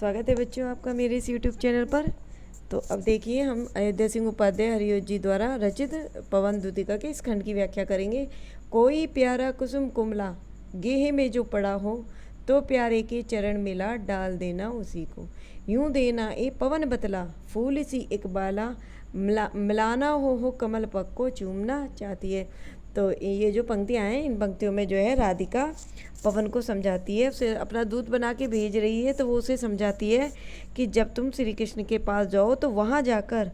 स्वागत है बच्चों आपका मेरे इस YouTube चैनल पर। तो अब देखिए हम अयोध्या सिंह उपाध्याय हरिओ जी द्वारा रचित पवन दूतिका के इस खंड की व्याख्या करेंगे। कोई प्यारा कुसुम कुमला गेह में जो पड़ा हो, तो प्यारे के चरण मिला डाल देना उसी को। यूं देना ए पवन बतला फूल सी इकबाला, मिलाना हो कमल पग को चूमना चाहती है। तो ये जो पंक्तियाँ हैं, इन पंक्तियों में जो है राधिका पवन को समझाती है, उसे अपना दूत बना के भेज रही है। तो वो उसे समझाती है कि जब तुम श्री कृष्ण के पास जाओ तो वहाँ जाकर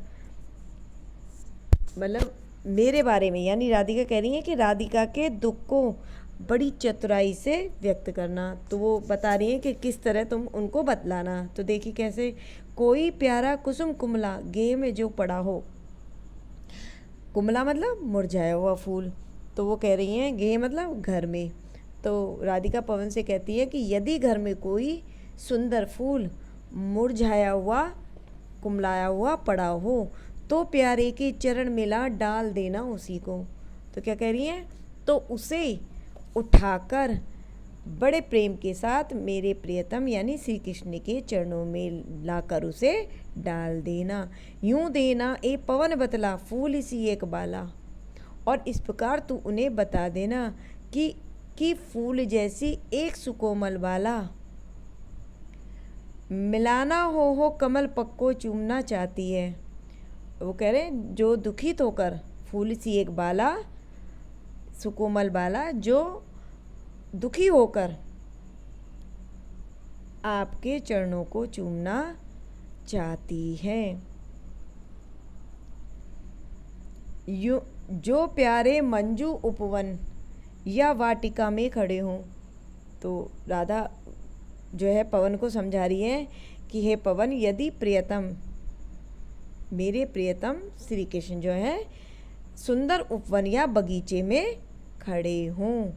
मतलब मेरे बारे में, यानी राधिका कह रही है कि राधिका के दुख को बड़ी चतुराई से व्यक्त करना। तो वो बता रही है कि किस तरह तुम उनको बतलाना। तो देखिए कैसे। कोई प्यारा कुसुम कुमला गेह में जो पड़ा हो, कुमला मतलब मुरझाया हुआ फूल, तो वो कह रही हैं गेह मतलब घर में। तो राधिका पवन से कहती है कि यदि घर में कोई सुंदर फूल मुरझाया हुआ कुमलाया हुआ पड़ा हो, तो प्यारे के चरण मिला डाल देना उसी को। तो क्या कह रही हैं, तो उसे उठाकर बड़े प्रेम के साथ मेरे प्रियतम यानी श्री कृष्ण के चरणों में लाकर उसे डाल देना। यूं देना ए पवन बतला फूल सी एक बाला, और इस प्रकार तू उन्हें बता देना कि फूल जैसी एक सुकोमल बाला, मिलाना हो कमल पग को चूमना चाहती है। वो कह रहे हैं जो दुखित होकर फूल सी एक बाला, सुकोमल बाला, जो दुखी होकर आपके चरणों को चूमना चाहती है। जो प्यारे मंजू उपवन या वाटिका में खड़े हों। तो राधा जो है पवन को समझा रही है कि हे पवन, यदि प्रियतम मेरे प्रियतम श्री कृष्ण जो है सुंदर उपवन या बगीचे में खड़े हों,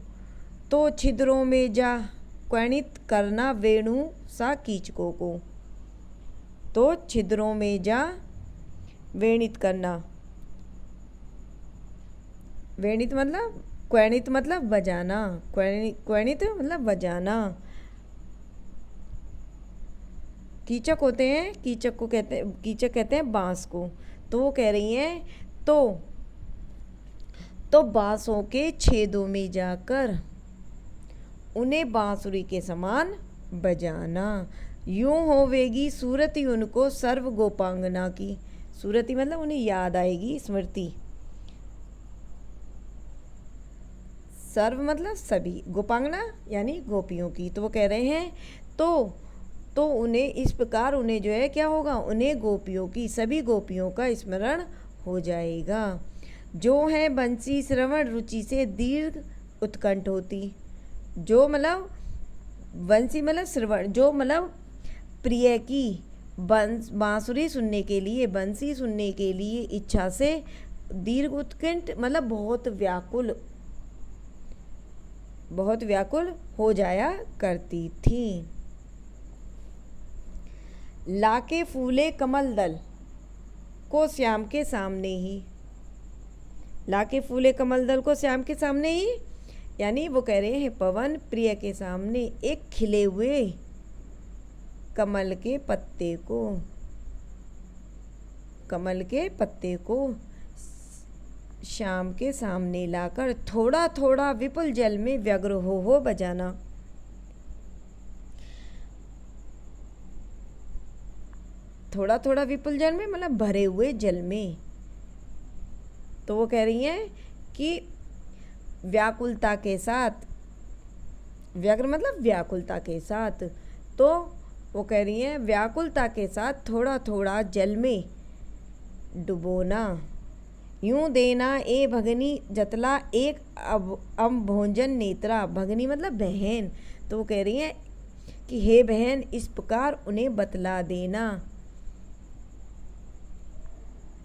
तो छिद्रों में जा क्वणित करना वेणु सा कीचकों को। तो छिद्रों में जा वेणित करना, वेणित मतलब क्वणित मतलब बजाना, क्वणित मतलब बजाना। कीचक होते हैं, कीचक कहते हैं बांस को। तो वो कह रही हैं तो बांसों के छेदों में जाकर उन्हें बांसुरी के समान बजाना। यूं होवेगी सूरति उनको सर्व गोपांगना की। सूरति मतलब उन्हें याद आएगी, स्मृति। सर्व मतलब सभी, गोपांगना यानी गोपियों की। तो वो कह रहे हैं तो उन्हें इस प्रकार उन्हें जो है क्या होगा, उन्हें गोपियों की, सभी गोपियों का स्मरण हो जाएगा। जो है बंसी श्रवण रुचि से दीर्घ उत्कंठ होती। जो मतलब बंसी मतलब श्रवण, जो मतलब प्रिय की बांसुरी सुनने के लिए, बंसी सुनने के लिए इच्छा से दीर्घ उत्कंठ मतलब बहुत व्याकुल हो जाया करती थी। लाके फूले कमल दल को श्याम के सामने ही, लाके फूले कमल दल को श्याम के सामने ही, यानी वो कह रहे हैं पवन प्रिय के सामने एक खिले हुए कमल के पत्ते को श्याम के सामने लाकर थोड़ा थोड़ा विपुल जल में व्यग्र हो बजाना। थोड़ा थोड़ा विपुल जल में मतलब भरे हुए जल में। तो वो कह रही हैं कि व्याकुलता के साथ, व्यग्र मतलब व्याकुलता के साथ। तो वो कह रही हैं व्याकुलता के साथ थोड़ा थोड़ा जल में डुबोना। यूं देना ए भगनी जतला एक अम्भोजन नेत्रा, भगनी मतलब बहन। तो वो कह रही हैं कि हे बहन, इस प्रकार उन्हें बतला देना।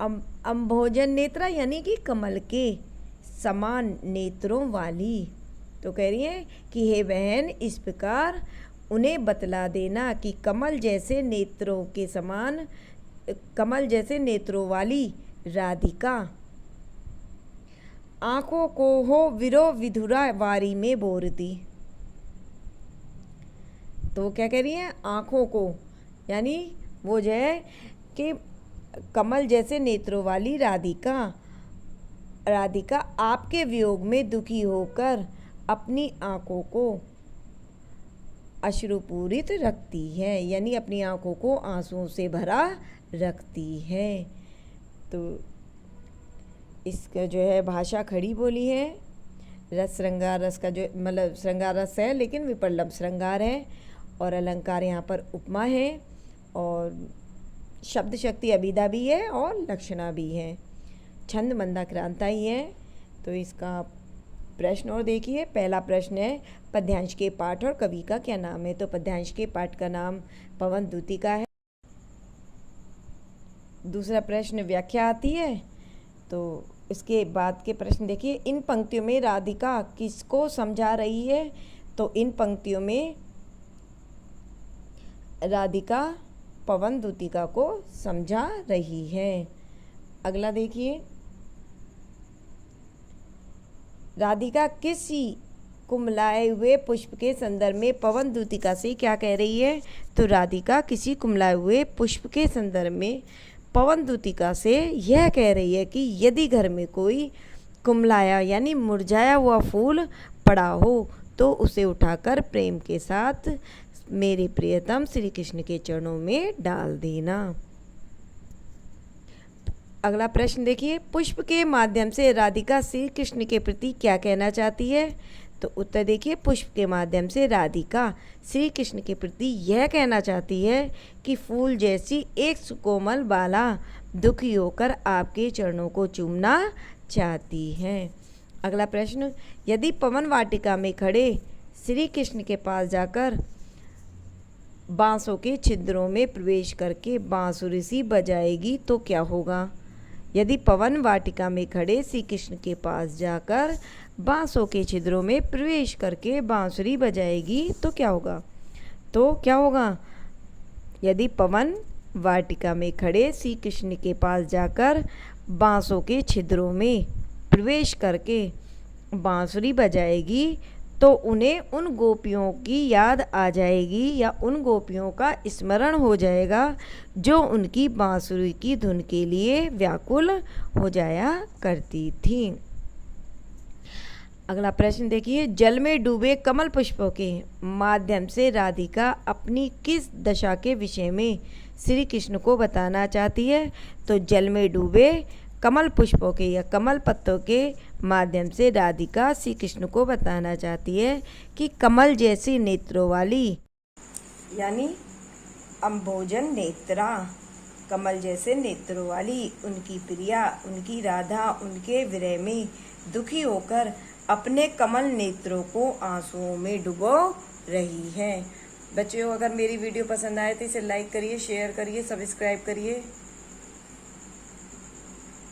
अम्भोजन नेत्रा यानी कि कमल के समान नेत्रों वाली। तो कह रही हैं कि हे बहन, इस प्रकार उन्हें बतला देना कि कमल जैसे नेत्रों के समान, कमल जैसे नेत्रों वाली राधिका आंखों को हो विरो विधुरा वारी में बोरती। तो क्या कह रही है, आंखों को यानी वो जो है कि कमल जैसे नेत्रों वाली राधिका आपके वियोग में दुखी होकर अपनी आंखों को अश्रुपूरित रखती है, यानी अपनी आंखों को आंसुओं से भरा रखती है। तो इसका जो है भाषा खड़ी बोली है। रस श्रृंगार रस का जो मतलब श्रृंगार रस है लेकिन विपर्लभ श्रृंगार है, और अलंकार यहाँ पर उपमा है, और शब्द शक्ति अभिधा भी है और लक्षणा भी है, छंद मंदाक्रांता ही है। तो इसका प्रश्न और देखिए। पहला प्रश्न है पद्यांश के पाठ और कवि का क्या नाम है। तो पद्यांश के पाठ का नाम पवन दूतिका है। दूसरा प्रश्न व्याख्या आती है। तो इसके बाद के प्रश्न देखिए। इन पंक्तियों में राधिका किसको समझा रही है। तो इन पंक्तियों में राधिका पवन दूतिका को समझा रही है। अगला देखिए। राधिका किसी कुमलाए हुए पुष्प के संदर्भ में पवन दूतिका से क्या कह रही है। तो राधिका किसी कुमलाए हुए पुष्प के संदर्भ में पवन दूतिका से यह कह रही है कि यदि घर में कोई कुमलाया यानी मुरझाया हुआ फूल पड़ा हो तो उसे उठाकर प्रेम के साथ मेरे प्रियतम श्री कृष्ण के चरणों में डाल देना। अगला प्रश्न देखिए। पुष्प के माध्यम से राधिका श्री कृष्ण के प्रति क्या कहना चाहती है। तो उत्तर देखिए। पुष्प के माध्यम से राधिका श्री कृष्ण के प्रति यह कहना चाहती है कि फूल जैसी एक सुकोमल बाला दुखी होकर आपके चरणों को चूमना चाहती है। अगला प्रश्न। यदि पवन वाटिका में खड़े श्री कृष्ण के पास जाकर बांसों के छिद्रों में प्रवेश करके बांसुरी सी बजाएगी तो क्या होगा। यदि पवन वाटिका में खड़े श्री कृष्ण के पास जाकर बांसों के छिद्रों में प्रवेश करके बांसुरी बजाएगी तो क्या होगा। तो क्या होगा। यदि पवन वाटिका में खड़े श्री कृष्ण के पास जाकर बांसों के छिद्रों में प्रवेश करके बांसुरी बजाएगी तो उन्हें उन गोपियों की याद आ जाएगी या उन गोपियों का स्मरण हो जाएगा जो उनकी बांसुरी की धुन के लिए व्याकुल हो जाया करती थी। अगला प्रश्न देखिए। जल में डूबे कमल पुष्पों के माध्यम से राधिका अपनी किस दशा के विषय में श्री कृष्ण को बताना चाहती है। तो जल में डूबे कमल पुष्पों के या कमल पत्तों के माध्यम से राधिका श्री कृष्ण को बताना चाहती है कि कमल जैसी नेत्रों वाली यानी अम्भोजन नेत्रा, कमल जैसे नेत्रों वाली उनकी प्रिया उनकी राधा उनके विरह में दुखी होकर अपने कमल नेत्रों को आंसुओं में डुबो रही है। बच्चों, अगर मेरी वीडियो पसंद आए तो इसे लाइक करिए, शेयर करिए, सब्सक्राइब करिए।